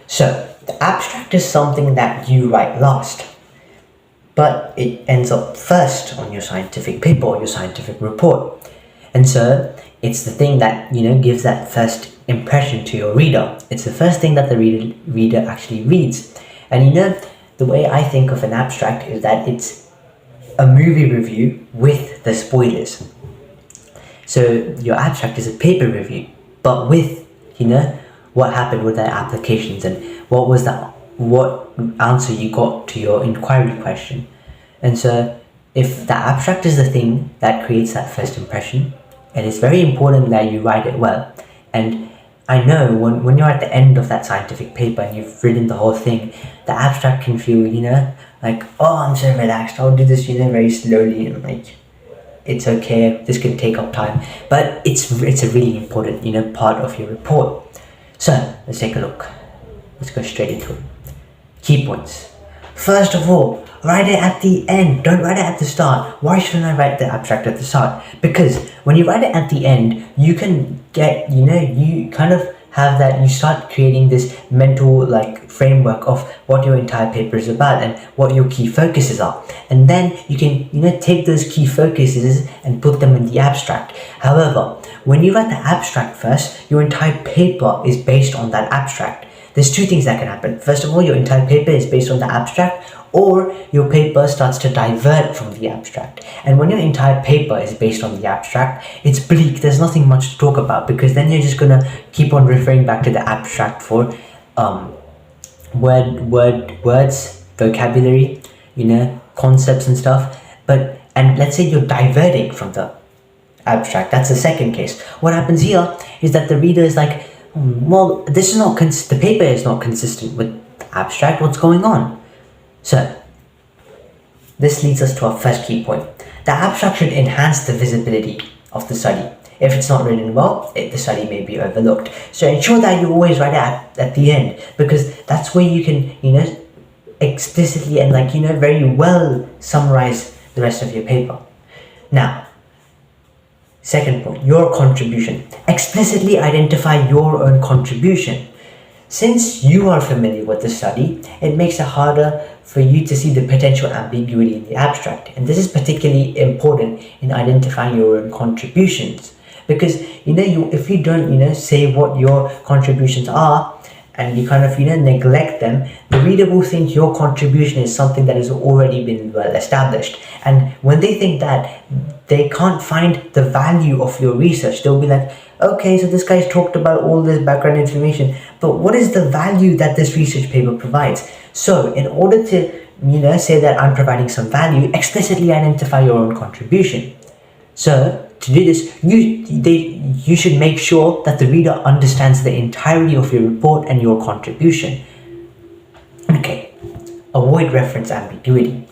So, the abstract is something that you write last, but it ends up first on your scientific paper or your scientific report. And so, it's the thing that, gives that first impression to your reader. It's the first thing that the reader actually reads. And the way I think of an abstract is that it's a movie review with the spoilers. So your abstract is a paper review, but with, what happened with the applications and what answer you got to your inquiry question. And so if the abstract is the thing that creates that first impression, it is very important that you write it well. And I know when you're at the end of that scientific paper and you've written the whole thing, the abstract can feel, like, oh, I'm so relaxed, I'll do this, very slowly, and like, it's okay, this can take up time. But it's a really important, part of your report. So, let's take a look. Let's go straight into it. Key points. First of all, write it at the end. Don't write it at the start. Why shouldn't I write the abstract at the start? Because when you write it at the end, you can get, you kind of have that, you start creating this mental framework of what your entire paper is about and what your key focuses are. And then you can, take those key focuses and put them in the abstract. However, when you write the abstract first, your entire paper is based on that abstract. There's two things that can happen. First of all, your entire paper is based on the abstract, or your paper starts to divert from the abstract. And when your entire paper is based on the abstract, it's bleak. There's nothing much to talk about, because then you're just gonna keep on referring back to the abstract for words, vocabulary, concepts and stuff. And let's say you're diverting from the abstract. That's the second case. What happens here is that the reader is like, well, this is not the paper is not consistent with the abstract. What's going on? So, this leads us to our first key point. The abstract should enhance the visibility of the study. If it's not written well, the study may be overlooked. So ensure that you always write it at the end, because that's where you can, explicitly and very well summarize the rest of your paper. Now, second point, your contribution. Explicitly identify your own contribution. Since you are familiar with the study, it makes it harder for you to see the potential ambiguity in the abstract. And this is particularly important in identifying your own contributions. Because, if you don't, say what your contributions are, and you kind of, neglect them, the reader will think your contribution is something that has already been well established. And when they think that, they can't find the value of your research. They'll be like, okay, so this guy's talked about all this background information, but what is the value that this research paper provides? So in order to, say that I'm providing some value, explicitly identify your own contribution. So to do this, you should make sure that the reader understands the entirety of your report and your contribution. Okay, avoid reference ambiguity.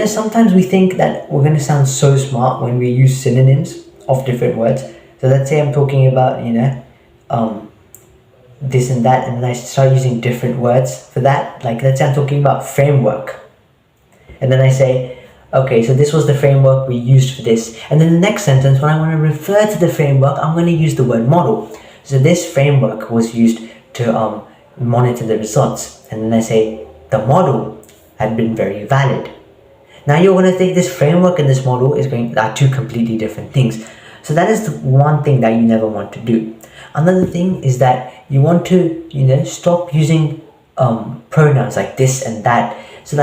Sometimes we think that we're going to sound so smart when we use synonyms of different words. So let's say I'm talking about, this and that, and then I start using different words for that. Like, let's say I'm talking about framework. And then I say, okay, so this was the framework we used for this. And then the next sentence, when I want to refer to the framework, I'm going to use the word model. So this framework was used to monitor the results. And then I say, the model had been very valid. Now you're going to think this framework and this model are two completely different things. So that is the one thing that you never want to do. Another thing is that you want to, stop using pronouns like this and that. So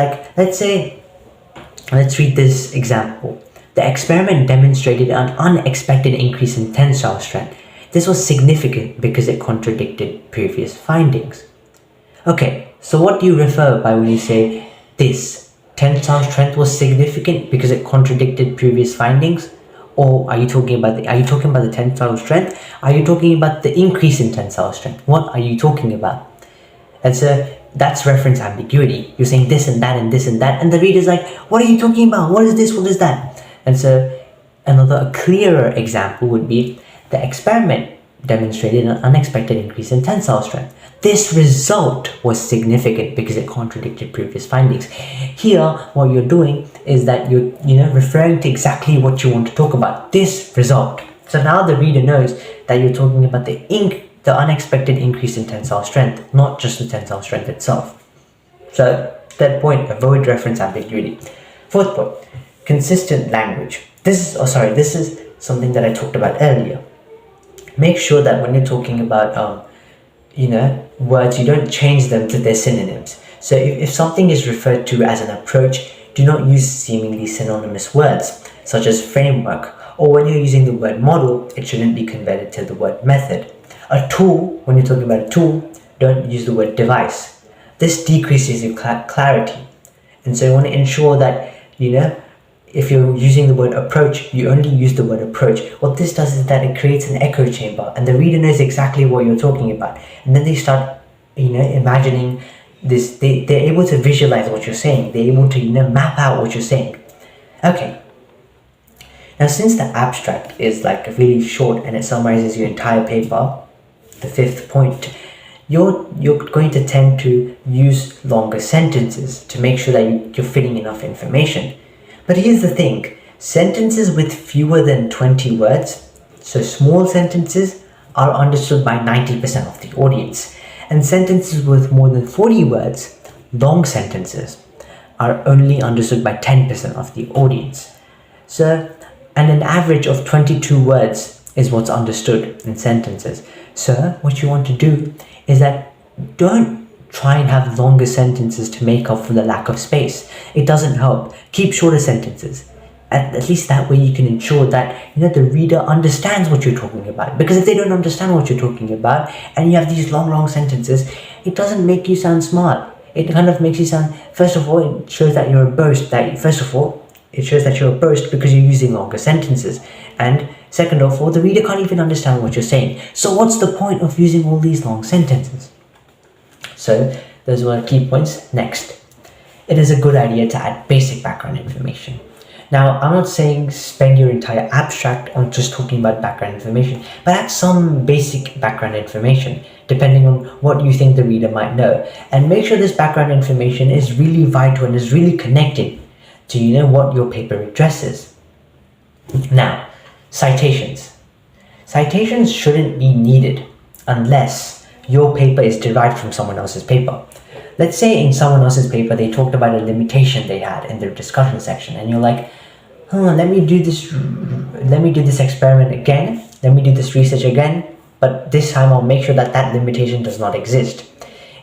let's read this example. The experiment demonstrated an unexpected increase in tensile strength. This was significant because it contradicted previous findings. Okay, so what do you refer by when you say this? Tensile strength was significant because it contradicted previous findings? Or are you talking about the tensile strength? Are you talking about the increase in tensile strength? What are you talking about? And so that's reference ambiguity. You're saying this and that and this and that, and the reader's like, what are you talking about? What is this? What is that? And so a clearer example would be the experiment demonstrated an unexpected increase in tensile strength. This result was significant because it contradicted previous findings. Here, what you're doing is that you're referring to exactly what you want to talk about, this result. So now the reader knows that you're talking about the the unexpected increase in tensile strength, not just the tensile strength itself. So, third point, avoid reference ambiguity. Fourth point, consistent language. This is something that I talked about earlier. Make sure that when you're talking about words, you don't change them to their synonyms. So if something is referred to as an approach, do not use seemingly synonymous words such as framework, or when you're using the word model, it shouldn't be converted to the word method. A tool, when you're talking about a tool, don't use the word device. This decreases your clarity. And so you want to ensure that, if you're using the word approach, you only use the word approach. What this does is that it creates an echo chamber, and the reader knows exactly what you're talking about. And then they start, imagining this. They're able to visualize what you're saying. They're able to, map out what you're saying. Okay. Now, since the abstract is like really short and it summarizes your entire paper, the fifth point, you're going to tend to use longer sentences to make sure that you're fitting enough information. But here's the thing, sentences with fewer than 20 words, so small sentences, are understood by 90% of the audience. And sentences with more than 40 words, long sentences, are only understood by 10% of the audience. So, and an average of 22 words is what's understood in sentences. So, what you want to do is that don't try and have longer sentences to make up for the lack of space. It doesn't help. Keep shorter sentences. At least that way you can ensure that the reader understands what you're talking about. Because if they don't understand what you're talking about and you have these long sentences, it doesn't make you sound smart. It kind of makes you sound, first of all, it shows that you're a boast. It shows that you're a boast because you're using longer sentences. And second of all, the reader can't even understand what you're saying. So what's the point of using all these long sentences? So those were key points. Next, it is a good idea to add basic background information. Now, I'm not saying spend your entire abstract on just talking about background information, but add some basic background information, depending on what you think the reader might know. And make sure this background information is really vital and is really connected to what your paper addresses. Now, citations. Citations shouldn't be needed unless your paper is derived from someone else's paper. Let's say in someone else's paper they talked about a limitation they had in their discussion section, and you're like, let me do this experiment again, let me do this research again, but this time I'll make sure that that limitation does not exist.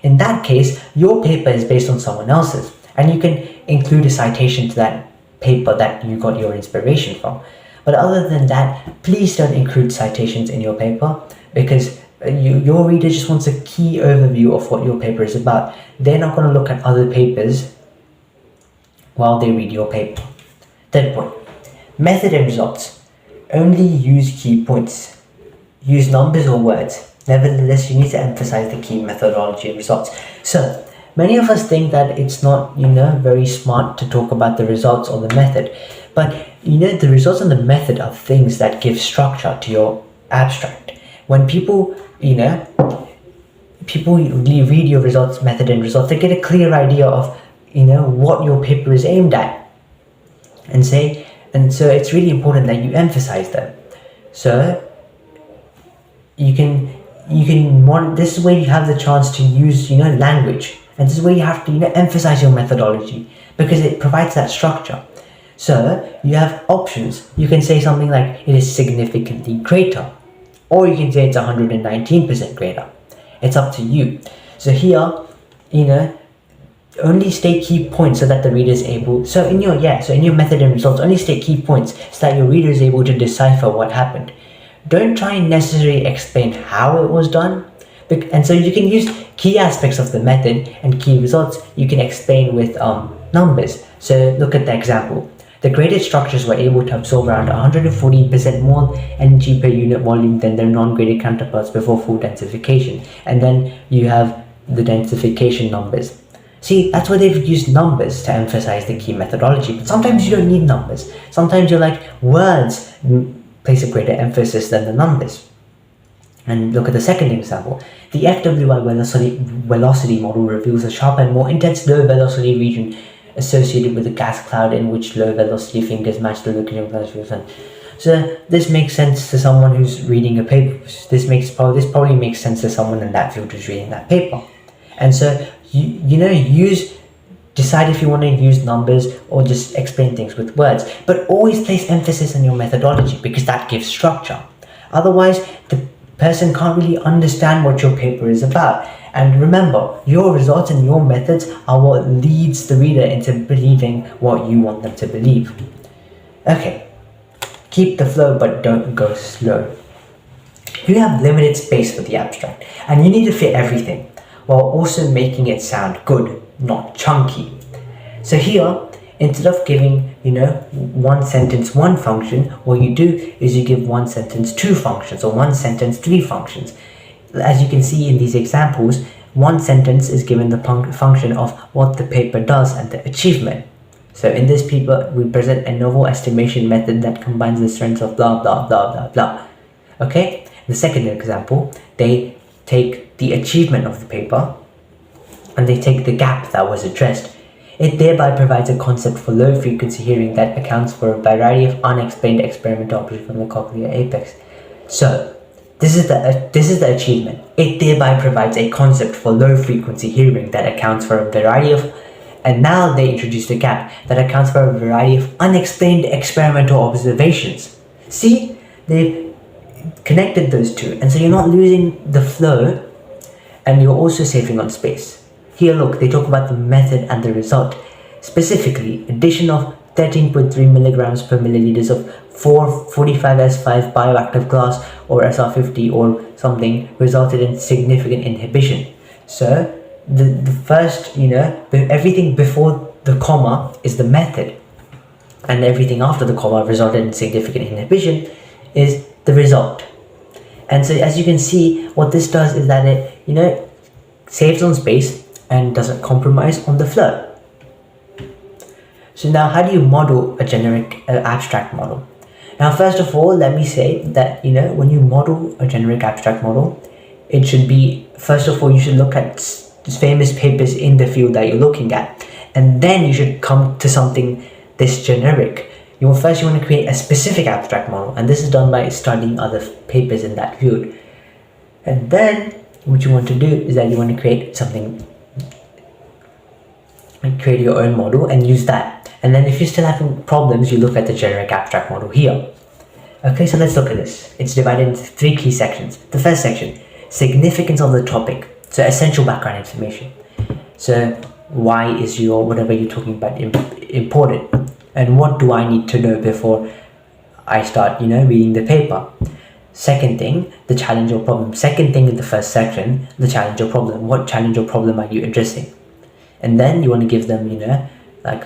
In that case, your paper is based on someone else's, and you can include a citation to that paper that you got your inspiration from. But other than that, please don't include citations in your paper, because your reader just wants a key overview of what your paper is about. They're not going to look at other papers while they read your paper. Third point, method and results. Only use key points. Use numbers or words. Nevertheless, you need to emphasize the key methodology and results. So, many of us think that it's not, very smart to talk about the results or the method. But, the results and the method are things that give structure to your abstract. When people read your results, method and results, they get a clear idea of, what your paper is aimed at. And so it's really important that you emphasize them. So you can this is where you have the chance to use, language. And this is where you have to, emphasize your methodology, because it provides that structure. So you have options. You can say something like, it is significantly greater. Or you can say it's 119% greater. It's up to you. So here, only state key points so that the reader is able, so in your method and results, only state key points so that your reader is able to decipher what happened. Don't try and necessarily explain how it was done. And so you can use key aspects of the method and key results you can explain with numbers. So look at the example. The graded structures were able to absorb around 114% more energy per unit volume than their non-graded counterparts before full densification. And then you have the densification numbers. See, that's why they've used numbers to emphasize the key methodology. But sometimes you don't need numbers. Sometimes you're like, words place a greater emphasis than the numbers. And look at the second example. The FWI velocity model reveals a sharper and more intense low velocity region associated with a gas cloud in which low velocity fingers match the location of velocity. So this makes sense to someone who's reading a paper. This probably makes sense to someone in that field who's reading that paper. And so decide if you want to use numbers or just explain things with words, but always place emphasis on your methodology because that gives structure. Otherwise, the person can't really understand what your paper is about. And remember, your results and your methods are what leads the reader into believing what you want them to believe. Okay, keep the flow but don't go slow. You have limited space for the abstract and you need to fit everything while also making it sound good, not chunky. So here, instead of giving, one sentence one function, what you do is you give one sentence two functions or one sentence three functions. As you can see in these examples, one sentence is given the function of what the paper does and the achievement. So in this paper, we present a novel estimation method that combines the strengths of blah, blah, blah, blah, blah. Okay? The second example, they take the achievement of the paper and they take the gap that was addressed. It thereby provides a concept for low frequency hearing that accounts for a variety of unexplained experimental objects from the cochlear apex. So this is the achievement. It thereby provides a concept for low frequency hearing that accounts for a variety of, and now they introduce the gap that accounts for a variety of unexplained experimental observations. See, they've connected those two, and so you're not losing the flow and you're also saving on space. Here look, they talk about the method and the result. Specifically, addition of 13.3 milligrams per milliliters of 445S5 bioactive glass or SR50 or something resulted in significant inhibition. So the first, everything before the comma is the method, and everything after the comma resulted in significant inhibition is the result. And so as you can see, what this does is that it, saves on space and doesn't compromise on the flow. So now how do you model a generic abstract model? Now first of all, let me say that when you model a generic abstract model, it should be, first of all, you should look at famous papers in the field that you're looking at, and then you should come to something this generic. You want to create a specific abstract model, and this is done by studying other papers in that field. And then what you want to do is that you want to create your own model and use that. And then if you're still having problems, you look at the generic abstract model here. Okay, so let's look at this. It's divided into three key sections. The first section, significance of the topic. So essential background information. So why is whatever you're talking about important? And what do I need to know before I start, reading the paper? Second thing, the challenge or problem. Second thing in the first section, the challenge or problem. What challenge or problem are you addressing? And then you want to give them,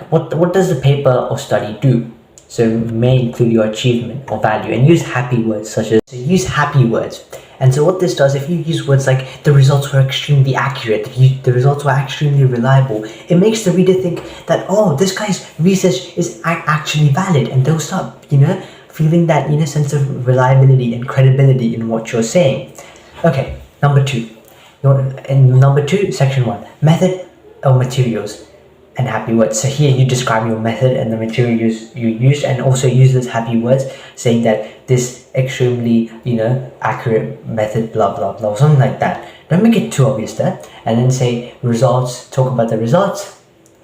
what does the paper or study do? So it may include your achievement or value, and use happy words use happy words. And so what this does, if you use words like the results were extremely accurate, the results were extremely reliable, it makes the reader think that, oh, this guy's research is actually valid, and they'll start, feeling that, sense of reliability and credibility in what you're saying. Okay, number two. In number two, section 1, method or materials and happy words. So here you describe your method and the materials you used, and also use those happy words, saying that this extremely, accurate method, blah, blah, blah, something like that. Don't make it too obvious there. And then say results, talk about the results,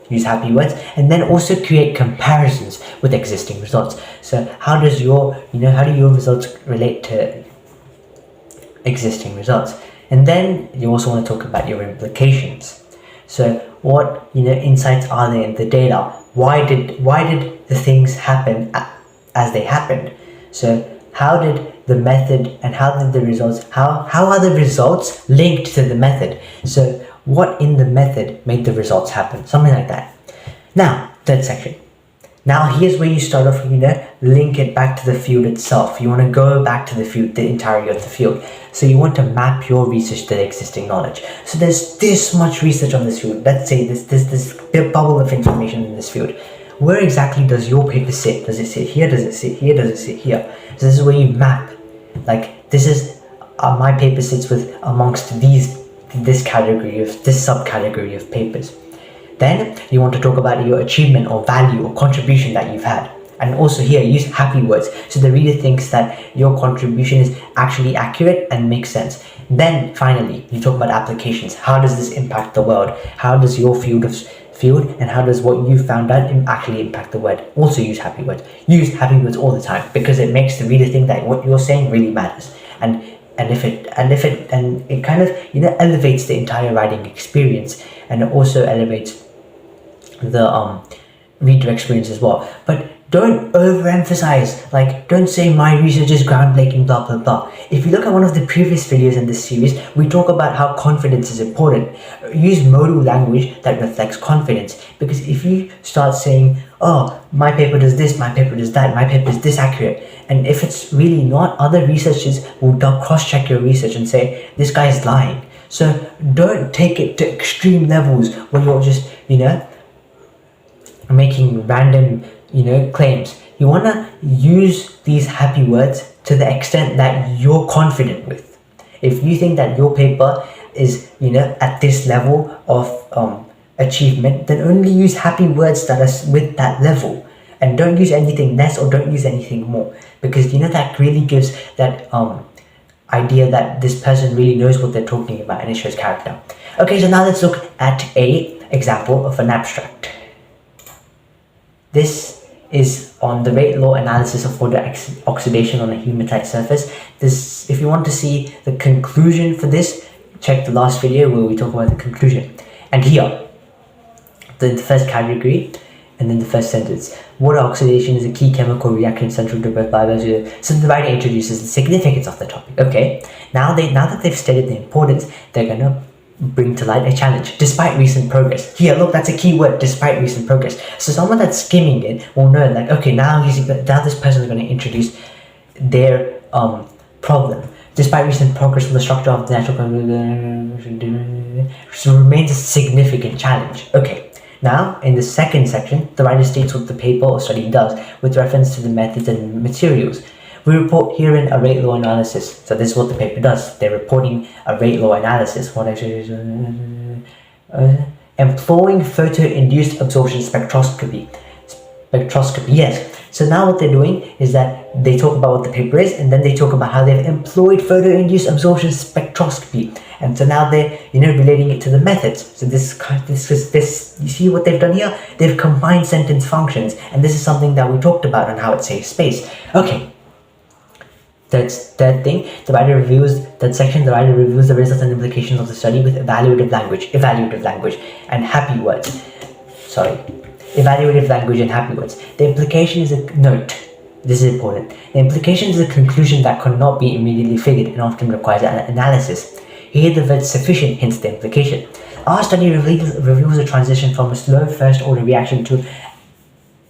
use happy words, and then also create comparisons with existing results. So how do your results relate to existing results? And then you also want to talk about your implications. So what insights are there in the data? Why did the things happen as they happened? So how did the method and how did the results, how are the results linked to the method? So what in the method made the results happen? Something like that. Now, third section. Now here's where you start off, link it back to the field itself. You want to go back to the field, the entirety of the field. So you want to map your research to the existing knowledge. So there's this much research on this field. Let's say this bubble of information in this field. Where exactly does your paper sit? Does it sit here? Does it sit here? Does it sit here? So this is where you map. Like this is my paper sits with amongst this subcategory of papers. Then you want to talk about your achievement or value or contribution that you've had. And also here, use happy words so the reader thinks that your contribution is actually accurate and makes sense. Then finally, you talk about applications. How does this impact the world? How does your field and how does what you found out actually impact the world? Also use happy words. Use happy words all the time because it makes the reader think that what you're saying really matters. And it kind of elevates the entire writing experience, and it also elevates the reader experience as well. But don't overemphasize, like don't say my research is groundbreaking, blah blah blah. If you look at one of the previous videos in this series, we talk about how confidence is important. Use modal language that reflects confidence, because if you start saying, oh, my paper does this, my paper does that, my paper is this accurate, and if it's really not, other researchers will cross-check your research and say this guy is lying. So don't take it to extreme levels where you're just making random claims. You want to use these happy words to the extent that you're confident with. If you think that your paper is at this level of achievement, then only use happy words that are with that level, and don't use anything less or don't use anything more, because that really gives that idea that this person really knows what they're talking about, and it shows character. Okay, so now let's look at a example of an abstract. This is on the rate law analysis of water oxidation on a hematite surface. This, if you want to see the conclusion for this, check the last video where we talk about the conclusion. And here, the first category, and then the first sentence. Water oxidation is a key chemical reaction central to both biology. So the writer introduces the significance of the topic. Okay, now that they've stated the importance, they're gonna bring to light a challenge. Despite recent progress. Here, look, that's a key word. Despite recent progress. So someone that's skimming it will know, like, okay, now this person is going to introduce their problem. Despite recent progress in the structure of the natural so remains a significant challenge. Okay. Now, in the second section, the writer states what the paper or study does with reference to the methods and materials. We report herein a rate law analysis. So this is what the paper does. They're reporting a rate law analysis. What actually is employing photo-induced absorption spectroscopy. Yes. So now what they're doing is that they talk about what the paper is, and then they talk about how they've employed photo-induced absorption spectroscopy. And so now they're relating it to the methods. So this you see what they've done here? They've combined sentence functions, and this is something that we talked about on how it saves space. Okay. Third thing, the writer reviews the results and implications of the study with evaluative language and happy words. Evaluative language and happy words. The implication is a note. This is important. The implication is a conclusion that cannot be immediately figured and often requires an analysis. Here the word sufficient hints the implication. Our study reveals a transition from a slow first order reaction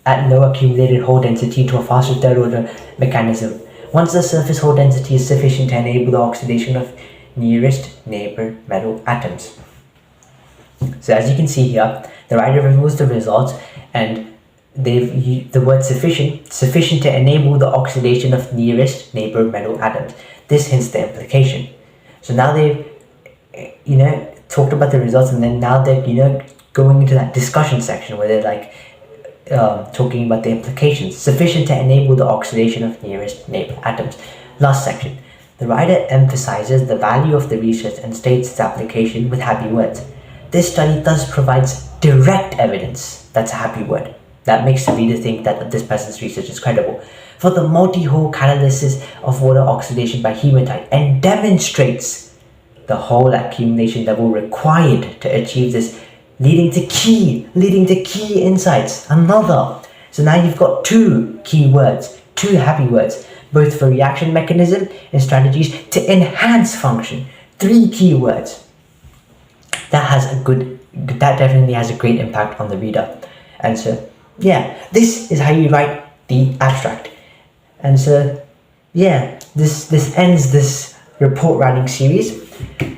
at low accumulated hole density to a faster third order mechanism. Once the surface hole density is sufficient to enable the oxidation of nearest neighbor metal atoms. So as you can see here, the writer reveals the results, and they've used the word sufficient to enable the oxidation of nearest neighbor metal atoms. This hints the implication. So now they've talked about the results, and then now they're going into that discussion section where they're like talking about the implications. Sufficient to enable the oxidation of nearest neighbor atoms. Last section. The writer emphasizes the value of the research and states its application with happy words. This study thus provides direct evidence, that's a happy word, that makes the reader think that this person's research is credible, for the multi-hole catalysis of water oxidation by hematite, and demonstrates the hole accumulation level required to achieve this, leading to key insights. So now you've got two key words, two happy words, both for reaction mechanism and strategies to enhance function. 3 key words. That definitely has a great impact on the reader. And so, yeah, this is how you write the abstract. And so, yeah, this ends this report writing series.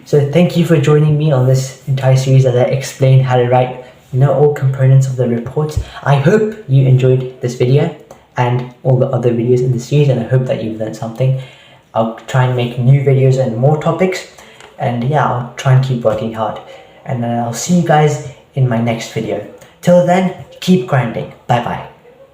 So thank you for joining me on this entire series as I explain how to write all components of the reports. I hope you enjoyed this video and all the other videos in the series, and I hope that you've learned something. I'll try and make new videos and more topics, and yeah, I'll try and keep working hard. And I'll see you guys in my next video. Till then, keep grinding. Bye bye.